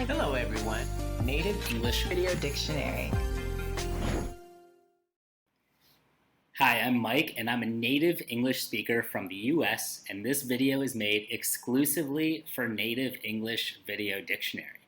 Hello everyone, Native English Video Dictionary. Hi, I'm Mike and I'm a native English speaker from the US, and this video is made exclusively for Native English Video Dictionary.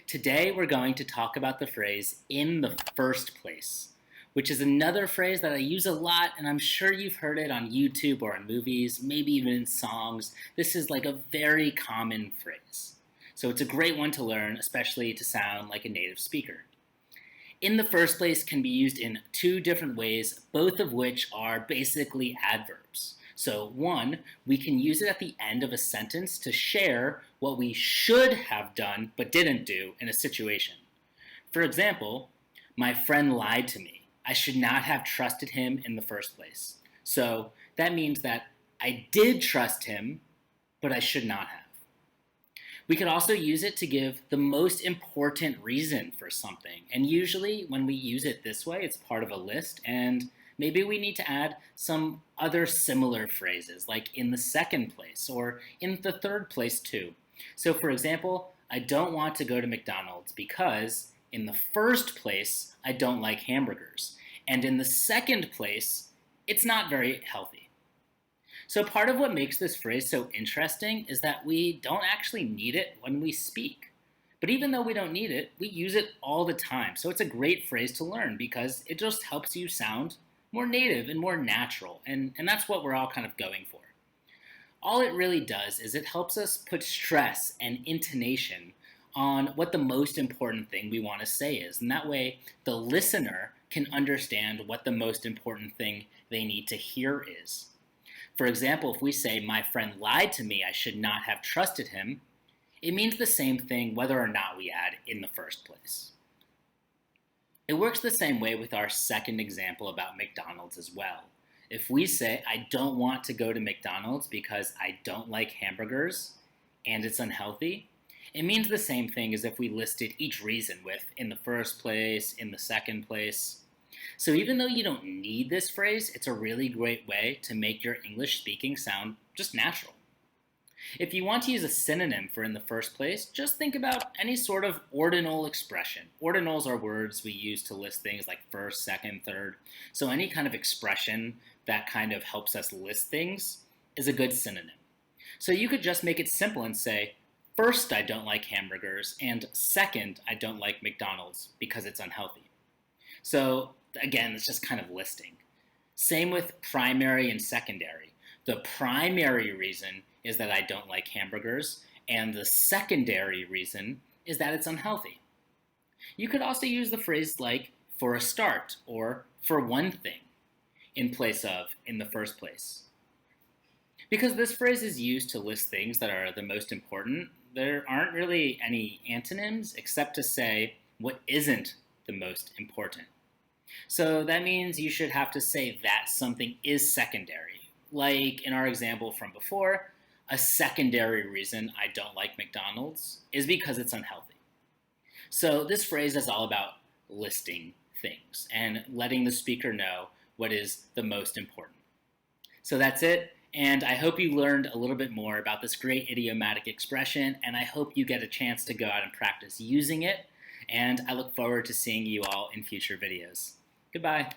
Today we're going to talk about the phrase "in the first place," which is another phrase that I use a lot, and I'm sure you've heard it on YouTube or in movies, maybe even in songs. This is like a very common phrase. So it's a great one to learn, especially to sound like a native speaker. In the first place can be used in two different ways, both of which are basically adverbs. So one, we can use it at the end of a sentence to share what we should have done but didn't do in a situation. For example, my friend lied to me. I should not have trusted him in the first place. So that means that I did trust him, but I should not have. We could also use it to give the most important reason for something. And usually when we use it this way, it's part of a list, and maybe we need to add some other similar phrases, like in the second place or in the third place too. So for example, I don't want to go to McDonald's because in the first place, I don't like hamburgers. And in the second place, it's not very healthy. So part of what makes this phrase so interesting is that we don't actually need it when we speak. But even though we don't need it, we use it all the time. So it's a great phrase to learn because it just helps you sound more native and more natural. And that's what we're all kind of going for. All it really does is it helps us put stress and intonation on what the most important thing we want to say is. And that way, the listener can understand what the most important thing they need to hear is. For example, if we say, my friend lied to me, I should not have trusted him, it means the same thing whether or not we add in the first place. It works the same way with our second example about McDonald's as well. If we say, I don't want to go to McDonald's because I don't like hamburgers and it's unhealthy, it means the same thing as if we listed each reason with in the first place, in the second place. So even though you don't need this phrase, it's a really great way to make your English speaking sound just natural. If you want to use a synonym for in the first place, just think about any sort of ordinal expression. Ordinals are words we use to list things like first, second, third. So any kind of expression that kind of helps us list things is a good synonym. So you could just make it simple and say, first, I don't like hamburgers, and second, I don't like McDonald's because it's unhealthy. So again, it's just kind of listing. Same with primary and secondary. The primary reason is that I don't like hamburgers, and the secondary reason is that it's unhealthy. You could also use the phrase like for a start or for one thing in place of in the first place. Because this phrase is used to list things that are the most important, there aren't really any antonyms except to say what isn't the most important. So that means you should have to say that something is secondary. Like in our example from before, a secondary reason I don't like McDonald's is because it's unhealthy. So this phrase is all about listing things and letting the speaker know what is the most important. So that's it, and I hope you learned a little bit more about this great idiomatic expression, and I hope you get a chance to go out and practice using it, and I look forward to seeing you all in future videos. Goodbye.